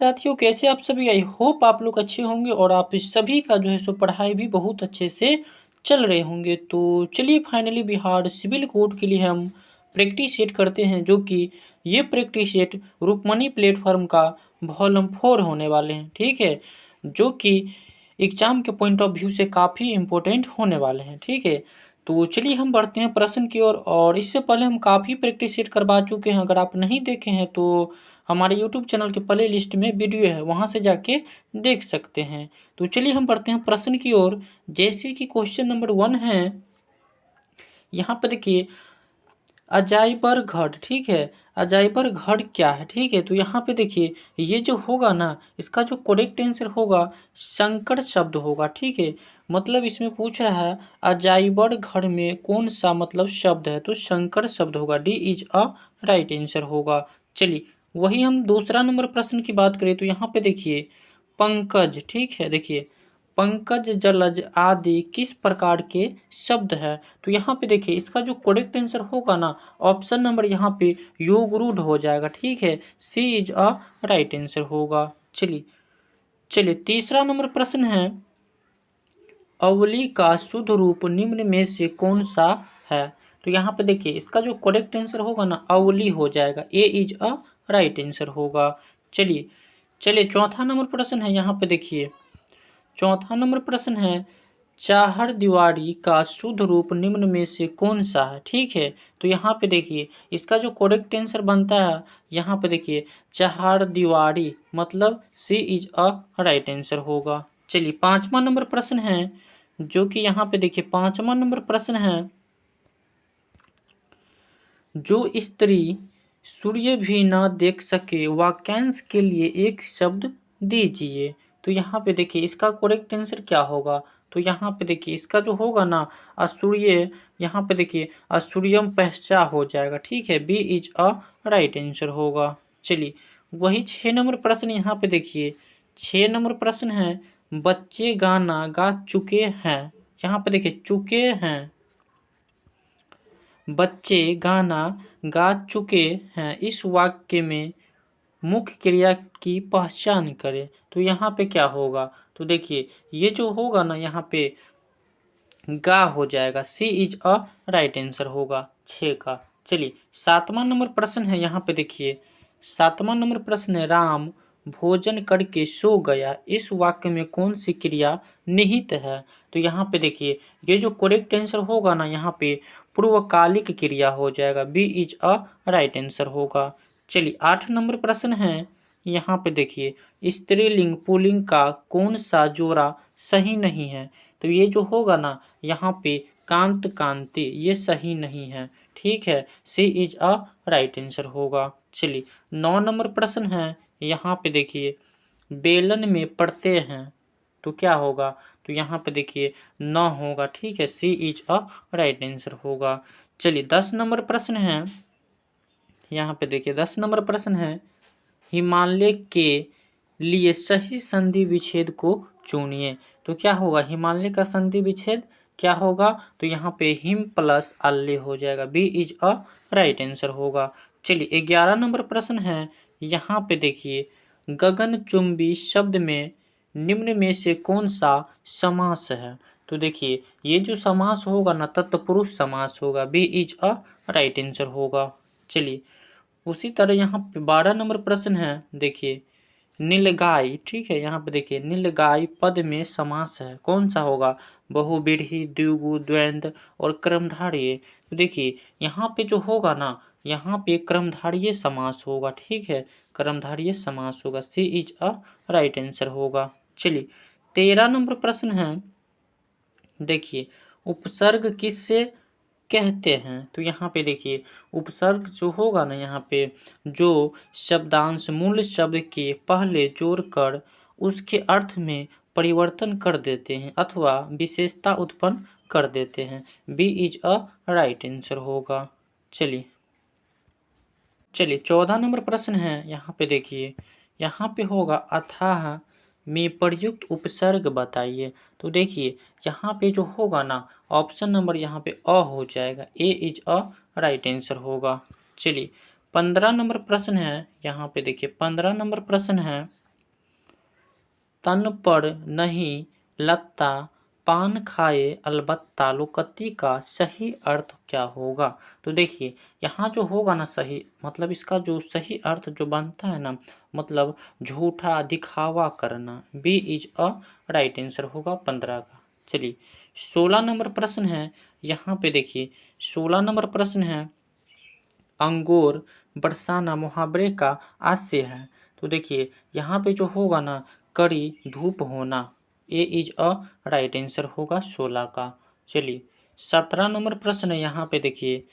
साथियों, कैसे आप सभी? आई होप आप लोग अच्छे होंगे और आप इस सभी का जो है सो पढ़ाई भी बहुत अच्छे से चल रहे होंगे। तो चलिए फाइनली बिहार सिविल कोड के लिए हम प्रैक्टिस सेट करते हैं, जो कि ये प्रैक्टिस सेट रुक्मणी प्लेटफॉर्म का वॉल्यूम 4 होने वाले हैं। ठीक है, जो कि एग्जाम के पॉइंट ऑफ व्यू से काफ़ी इम्पोर्टेंट होने वाले हैं। ठीक है, तो चलिए हम बढ़ते हैं प्रश्न की ओर। और इससे पहले हम काफ़ी प्रैक्टिस सेट करवा चुके हैं। अगर आप नहीं देखे हैं तो हमारे यूट्यूब चैनल के प्ले लिस्ट में वीडियो है, वहाँ से जाके देख सकते हैं। तो चलिए हम बढ़ते हैं प्रश्न की ओर। जैसे कि क्वेश्चन नंबर 1 है, यहाँ पर देखिए अजाइबर घड़। ठीक है, अजाइबर घड़ क्या है? ठीक है, तो यहाँ पे देखिए ये जो होगा ना, इसका जो करेक्ट आंसर होगा संकर शब्द होगा। ठीक है, मतलब इसमें पूछ रहा है अजाइबर घड़ में कौन सा मतलब शब्द है, तो संकर शब्द होगा। D is a right answer होगा। चलिए वही हम दूसरा नंबर प्रश्न की बात करें तो यहाँ पे देखिए पंकज। ठीक है, देखिए पंकज जलज आदि किस प्रकार के शब्द है? तो यहाँ पे देखिए इसका जो करेक्ट आंसर होगा ना, ऑप्शन नंबर यहाँ पे योगरूढ़ हो जाएगा। ठीक है, सी इज अ राइट आंसर होगा। चलिए चलिए तीसरा नंबर प्रश्न है, अवली का शुद्ध रूप निम्न में से कौन सा है? तो यहाँ पे देखिए इसका जो करेक्ट आंसर होगा ना, अवली हो जाएगा। ए इज अ राइट आंसर होगा। चलिए चलिए चौथा नंबर प्रश्न है, यहाँ पे देखिए चौथा नंबर प्रश्न है, चाहर दीवारी का शुद्ध रूप निम्न में से कौन सा है? ठीक है, तो यहाँ पे देखिए इसका जो करेक्ट आंसर बनता है, यहाँ पे देखिए चाहर दीवारी मतलब सी इज अ राइट आंसर होगा। चलिए पांचवा नंबर प्रश्न है, जो कि यहाँ पे देखिए पांचवा नंबर प्रश्न है, जो स्त्री सूर्य भी न देख सके वाक्यांश के लिए एक शब्द दीजिए। तो यहाँ पे देखिए इसका करेक्ट आंसर क्या होगा? तो यहाँ पे देखिए इसका जो होगा ना असूर्य, यहाँ पे देखिए असूर्यम पहचा हो जाएगा। ठीक है, B is a right answer होगा। चलिए वही 6 नंबर प्रश्न यहाँ पे देखिए 6 नंबर प्रश्न है, बच्चे गाना गा चुके हैं। यहाँ पे देखिए चुके हैं, बच्चे गाना गा चुके हैं, इस वाक्य में मुख्य क्रिया की पहचान करें। तो यहाँ पे क्या होगा? तो देखिए ये जो होगा ना, यहाँ पे गा हो जाएगा। सी इज अ राइट आंसर होगा 6 का। चलिए सातवां नंबर प्रश्न है, यहाँ पे देखिए सातवां नंबर प्रश्न है, राम भोजन करके सो गया, इस वाक्य में कौन सी क्रिया निहित है? तो यहाँ पे देखिए ये जो करेक्ट आंसर होगा ना, यहाँ पे पूर्वकालिक क्रिया हो जाएगा। B is a right answer होगा। चलिए 8 नंबर प्रश्न है, यहाँ पे देखिए स्त्रीलिंग पुल्लिंग का कौन सा जोड़ा सही नहीं है? तो ये जो होगा ना, यहाँ पे कांत कांति ये सही नहीं है। ठीक है, सी इज अ राइट आंसर होगा। चलिए 9 नंबर प्रश्न है, यहाँ पे देखिए बेलन में पढ़ते हैं, तो क्या होगा? तो यहाँ पे देखिए न होगा। ठीक है, सी इज अ राइट आंसर होगा। चलिए 10 नंबर प्रश्न है, यहाँ पे देखिए 10 नंबर प्रश्न है, हिमालय के लिए सही संधि विच्छेद को चुनिए। तो क्या होगा? हिमालय का संधि विच्छेद क्या होगा? तो यहाँ पे हिम प्लस अल्ले हो जाएगा। B is a right answer होगा। चलिए 11 नंबर प्रश्न है, यहाँ पे देखिए गगनचुंबी शब्द में निम्न में से कौन सा समास है? तो देखिए ये जो समास होगा ना, तत्पुरुष समास होगा। B is a right answer होगा। चलिए उसी तरह यहाँ पे 12 नंबर प्रश्न है, देखिए नीलगाय। ठीक है, यहाँ पे देखिए नीलगाय पद में समास है, कौन सा होगा? बहुव्रीहि, द्विगु, द्वंद्व और कर्मधारय। तो देखिए यहाँ पे जो होगा ना, यहाँ पे कर्मधारय समास होगा। ठीक है, कर्मधारय समास होगा। सी इज अ राइट आंसर होगा। चलिए 13 नंबर प्रश्न है, देखिए उपसर्ग किससे कहते हैं? तो यहाँ पे देखिए उपसर्ग जो होगा ना, यहाँ पे जो शब्दांश मूल शब्द के पहले जोड़कर उसके अर्थ में परिवर्तन कर देते हैं अथवा विशेषता उत्पन्न कर देते हैं। B is a right answer होगा। चलिए चलिए 14 नंबर प्रश्न है, यहाँ पे देखिए यहाँ पे होगा अथाह में प्रयुक्त उपसर्ग बताइए। तो देखिए यहाँ पे जो होगा ना, ऑप्शन नंबर यहाँ पे अ हो जाएगा। ए इज अ राइट आंसर होगा। चलिए 15 नंबर प्रश्न है, यहाँ पे देखिए 15 नंबर प्रश्न है, तन पर नहीं लगता, पान खाए अलबत्ता, लोकति का सही अर्थ क्या होगा? तो देखिए यहाँ जो होगा ना सही, मतलब इसका जो सही अर्थ जो बनता है ना, मतलब झूठा दिखावा करना। B is a right answer होगा 15 का। चलिए 16 नंबर प्रश्न है, यहाँ पे देखिए 16 नंबर प्रश्न है, अंगोर बरसाना मुहावरे का आशय है। तो देखिए यहाँ पे जो होगा ना, कड़ी धूप होना, ए इज अ राइट आंसर होगा 16 का। चलिए 17 नंबर प्रश्न है, यहाँ पे देखिए,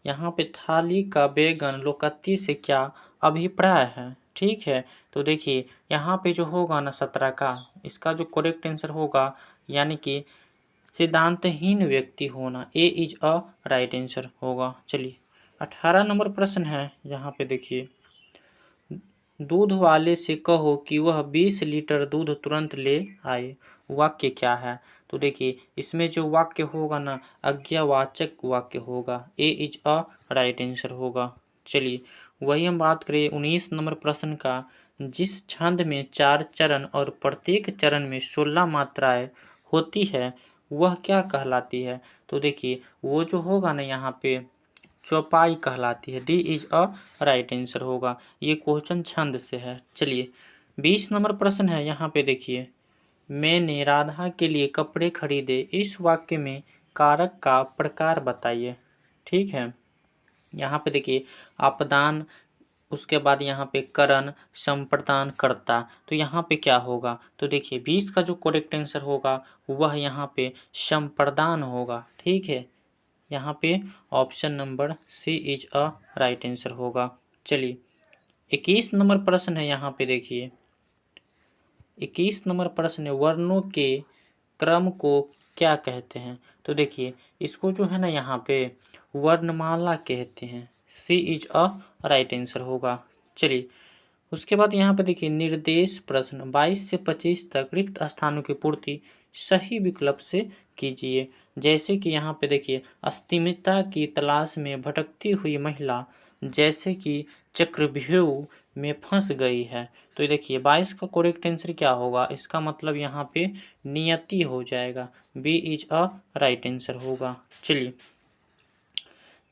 यहाँ पे थाली का बैगन लोकति से क्या अभिप्राय है? ठीक है, तो देखिए यहाँ पे जो होगा ना 17 का, इसका जो करेक्ट आंसर होगा यानी कि सिद्धांतहीन व्यक्ति होना, ए इज अ राइट आंसर होगा। चलिए 18 नंबर प्रश्न है, यहाँ पे देखिए, दूध वाले से कहो कि वह 20 लीटर दूध तुरंत ले आए, वाक्य क्या है? तो देखिए इसमें जो वाक्य होगा ना, आज्ञावाचक वाक्य होगा, ए इज अ राइट आंसर होगा। चलिए वही हम बात करें 19 नंबर प्रश्न का, जिस छंद में 4 चरण और प्रत्येक चरण में 16 मात्राएं होती है वह क्या कहलाती है? तो देखिए वो जो होगा ना यहाँ पे चौपाई कहलाती है, D is a right answer होगा। ये क्वेश्चन छंद से है। चलिए 20 नंबर प्रश्न है, यहाँ पे देखिए, मैंने राधा के लिए कपड़े खरीदे, इस वाक्य में कारक का प्रकार बताइए। ठीक है, यहाँ पे देखिए आपदान, उसके बाद यहाँ पे करण, संप्रदान, कर्ता, तो यहाँ पे क्या होगा? तो देखिए 20 का जो करेक्ट आंसर होगा वह यहाँ पे संप्रदान होगा। ठीक है, यहाँ पे option number C is a right answer होगा। चलिए 21 नंबर प्रश्न है, यहाँ पे देखिए 21 नंबर प्रश्न है, वर्णों के क्रम को क्या कहते हैं? तो देखिए इसको जो है ना यहाँ पे वर्णमाला कहते हैं, सी इज अ राइट आंसर होगा। चलिए उसके बाद यहाँ पे देखिए निर्देश प्रश्न 22 से 25 तक रिक्त स्थानों की पूर्ति सही विकल्प से कीजिए। जैसे कि यहाँ पे देखिए, अस्मिता की तलाश में भटकती हुई महिला जैसे कि चक्रव्यूह में फंस गई है। तो देखिए 22 का करेक्ट आंसर क्या होगा? इसका मतलब यहाँ पे नियति हो जाएगा, B is a right answer होगा। चलिए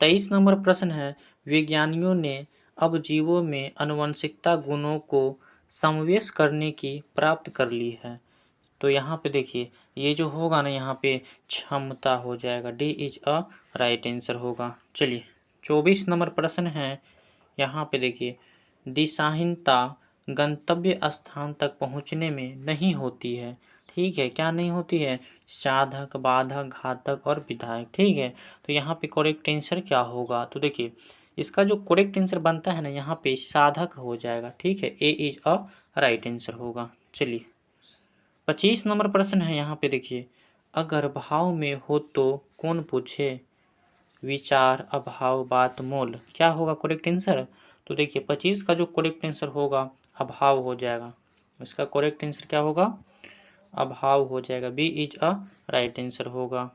23 नंबर प्रश्न है, विज्ञानियों ने अब जीवों में आनुवंशिकता गुणों को समावेश करने की प्राप्त कर ली है। तो यहाँ पे देखिए ये जो होगा ना यहाँ पे क्षमता हो जाएगा, D is a right answer होगा। चलिए 24 नंबर प्रश्न है, यहाँ पे देखिए, दिशाहीनता गंतव्य स्थान तक पहुँचने में नहीं होती है। ठीक है, क्या नहीं होती है? साधक, बाधक, घातक और विधायक। ठीक है, तो यहाँ पे करेक्ट आंसर क्या होगा? तो देखिए इसका जो करेक्ट आंसर बनता है ना, यहाँ पे साधक हो जाएगा। ठीक है, ए इज अ राइट आंसर होगा। चलिए 25 नंबर प्रश्न है, यहाँ पे देखिए, अगर भाव में हो तो कौन पूछे, विचार, अभाव, बात, मोल, क्या होगा करेक्ट आंसर? तो देखिए 25 का जो करेक्ट आंसर होगा अभाव हो जाएगा। इसका करेक्ट आंसर क्या होगा? अभाव हो जाएगा, B is a right answer होगा।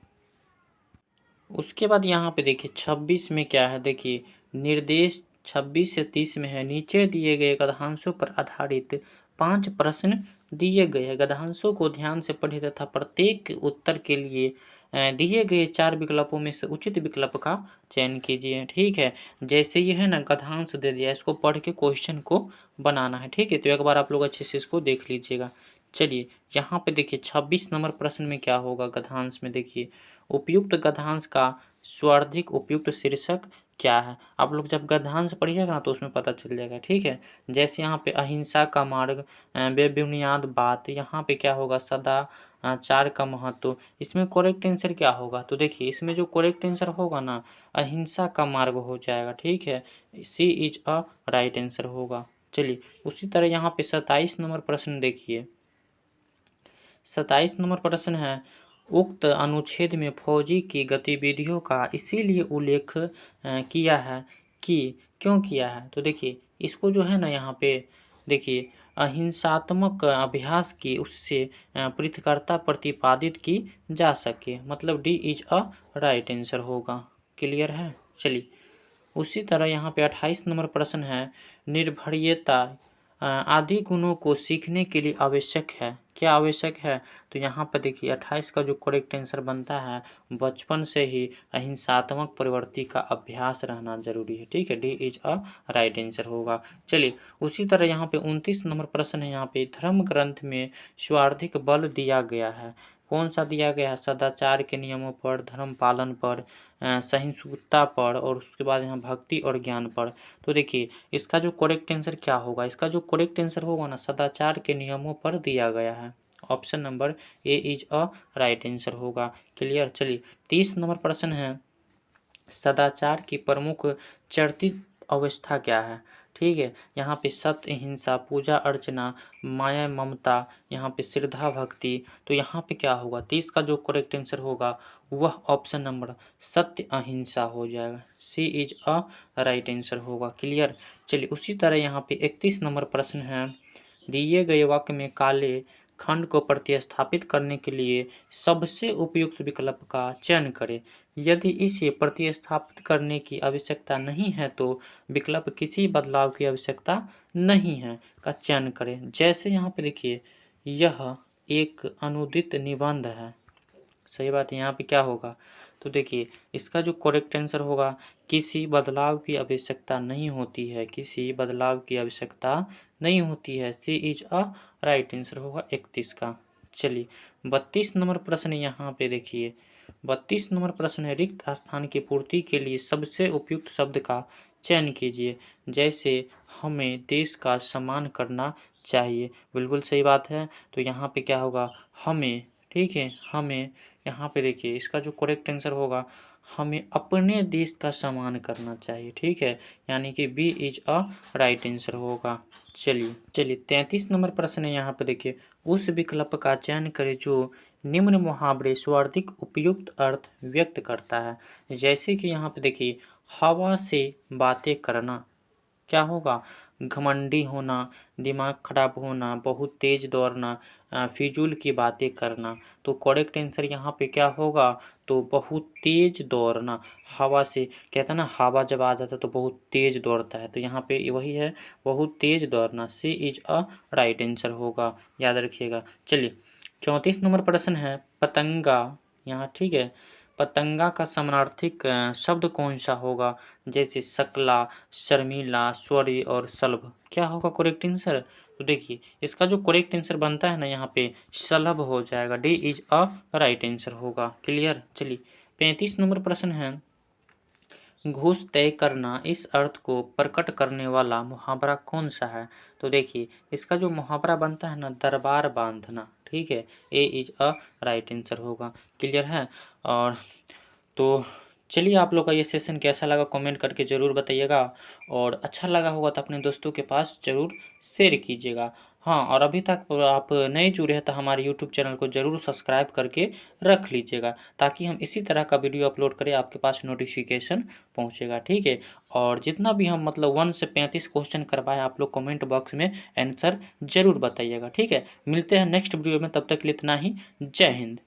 उसके बाद यहाँ पे देखिए 26 में क्या है, देखिए निर्देश 26 से 30 में है, नीचे दिए गए गद्यांशों पर आधारित 5 प्रश्न दिए गए हैं। गद्यांशों को ध्यान से पढ़े तथा प्रत्येक उत्तर के लिए दिए गए 4 विकल्पों में से उचित विकल्प का चयन कीजिए। ठीक है, जैसे ये है ना गद्यांश दे दिया, इसको पढ़ के क्वेश्चन को बनाना है। ठीक है, तो एक बार आप लोग अच्छे से इसको देख लीजिएगा। चलिए यहाँ पे देखिए 26 नंबर प्रश्न में क्या होगा, गद्यांश में देखिए, उपयुक्त गद्यांश का स्वार्थिक उपयुक्त शीर्षक क्या है? आप लोग जब गद्यांश पढ़िएगा ना तो उसमें पता चल जाएगा। ठीक है, जैसे यहाँ पे अहिंसा का मार्ग, बेबुनियाद बात, यहाँ पे क्या होगा, सदाचार का महत्व। इसमें करेक्ट आंसर क्या होगा? तो देखिए इसमें जो करेक्ट आंसर होगा ना, अहिंसा का मार्ग हो जाएगा। ठीक है, सी इज अ राइट आंसर होगा। चलिए उसी तरह यहाँ पे 27 नंबर प्रश्न देखिए, 27 नंबर प्रश्न है, उक्त अनुच्छेद में फौजी की गतिविधियों का इसीलिए उल्लेख किया है कि क्यों किया है? तो देखिए इसको जो है ना यहाँ पे देखिए अहिंसात्मक अभ्यास की उससे पृथकता प्रतिपादित की जा सके, मतलब D is a right answer होगा। क्लियर है? चलिए उसी तरह यहाँ पे 28 नंबर प्रश्न है, निर्भयता आदि गुणों को सीखने के लिए आवश्यक है। क्या आवश्यक है? तो यहाँ पर देखिए 28 का जो करेक्ट आंसर बनता है, बचपन से ही अहिंसात्मक प्रवृत्ति का अभ्यास रहना जरूरी है। ठीक है, D is a right answer होगा। चलिए उसी तरह यहाँ पे 29 नंबर प्रश्न है। यहाँ पे धर्म ग्रंथ में स्वार्थिक बल दिया गया है। कौन सा दिया गया है? सदाचार के नियमों पर, धर्म पालन पर, सहिष्णुता पर, और उसके बाद यहाँ भक्ति और ज्ञान पर। तो देखिए इसका जो करेक्ट आंसर क्या होगा? इसका जो करेक्ट आंसर होगा ना, सदाचार के नियमों पर दिया गया है। Option number A is a right answer होगा। क्लियर। चलिए 30 नंबर प्रश्न है, सदाचार की प्रमुख चरित्र अवस्था क्या है? ठीक है, यहाँ पे सत्य, हिंसा, पूजा अर्चना, माया ममता, यहाँ पे श्रद्धा भक्ति। तो यहाँ पे क्या होगा? 30 का जो करेक्ट आंसर होगा वह ऑप्शन नंबर सत्य अहिंसा हो जाएगा। सी इज अ राइट आंसर होगा। क्लियर। चलिए उसी तरह यहाँ पे 31 नंबर प्रश्न है, दिए गए वाक्य में काले खंड को प्रतिस्थापित करने के लिए सबसे उपयुक्त विकल्प का चयन करें। यदि इसे प्रतिस्थापित करने की आवश्यकता नहीं है तो विकल्प किसी बदलाव की आवश्यकता नहीं है का चयन करें। जैसे यहाँ पे देखिए यह एक अनुदित निबंध है। सही बात है। यहाँ पे क्या होगा? तो देखिए इसका जो करेक्ट आंसर होगा, किसी बदलाव की आवश्यकता नहीं होती है, किसी बदलाव की आवश्यकता नहीं होती है। सी इज अ राइट आंसर होगा 31 का। चलिए 32 नंबर प्रश्न यहाँ पे देखिए, 32 नंबर प्रश्न है, रिक्त स्थान की पूर्ति के लिए सबसे उपयुक्त शब्द का चयन कीजिए। जैसे हमें देश का सम्मान करना चाहिए। बिल्कुल सही बात है। तो यहाँ पे क्या होगा? हमें। ठीक है, हमें। यहाँ पे देखिए इसका जो करेक्ट आंसर होगा, हमें अपने देश का सम्मान करना चाहिए। ठीक है, यानी कि B is a right answer होगा। चलिए 33 नंबर प्रश्न है। यहाँ पे देखिए, उस विकल्प का चयन करें जो निम्न मुहावरे स्वार्थिक उपयुक्त अर्थ व्यक्त करता है। जैसे कि यहाँ पे देखिए, हवा से बातें करना क्या होगा? घमंडी होना, दिमाग खराब होना, बहुत तेज दौड़ना, फिजूल की बातें करना। तो करेक्ट आंसर यहाँ पे क्या होगा? तो बहुत तेज दौड़ना। हवा से कहता है ना, हवा जब आ जाता है तो बहुत तेज दौड़ता है। तो यहाँ पे वही है, बहुत तेज दौड़ना। सी इज अ राइट आंसर होगा, याद रखिएगा। चलिए 34 नंबर प्रश्न है, पतंगा। यहाँ ठीक है, पतंगा का समानार्थिक शब्द कौन सा होगा? जैसे शकला, शर्मिला, स्वरी और सलभ। क्या होगा करेक्ट आंसर? तो देखिए इसका जो करेक्ट आंसर बनता है ना, यहाँ पे सलभ हो जाएगा। D is a right answer होगा। क्लियर। चलिए 35 नंबर प्रश्न है, घूस तय करना इस अर्थ को प्रकट करने वाला मुहावरा कौन सा है? तो देखिए इसका जो मुहावरा बनता है ना, दरबार बांधना। ठीक है, ए इज अ राइट आंसर होगा। क्लियर है। और तो चलिए आप लोग का ये सेशन कैसा लगा कमेंट करके ज़रूर बताइएगा, और अच्छा लगा होगा तो अपने दोस्तों के पास ज़रूर शेयर कीजिएगा। हाँ, और अभी तक आप नए जुड़े हैं तो हमारे यूट्यूब चैनल को ज़रूर सब्सक्राइब करके रख लीजिएगा, ताकि हम इसी तरह का वीडियो अपलोड करें आपके पास नोटिफिकेशन पहुँचेगा। ठीक है, और जितना भी हम मतलब 1 से 35 क्वेश्चन करवाएं, आप लोग कमेंट बॉक्स में आंसर ज़रूर बताइएगा। ठीक है, मिलते हैं नेक्स्ट वीडियो में, तब तक के लिए इतना ही। जय हिंद।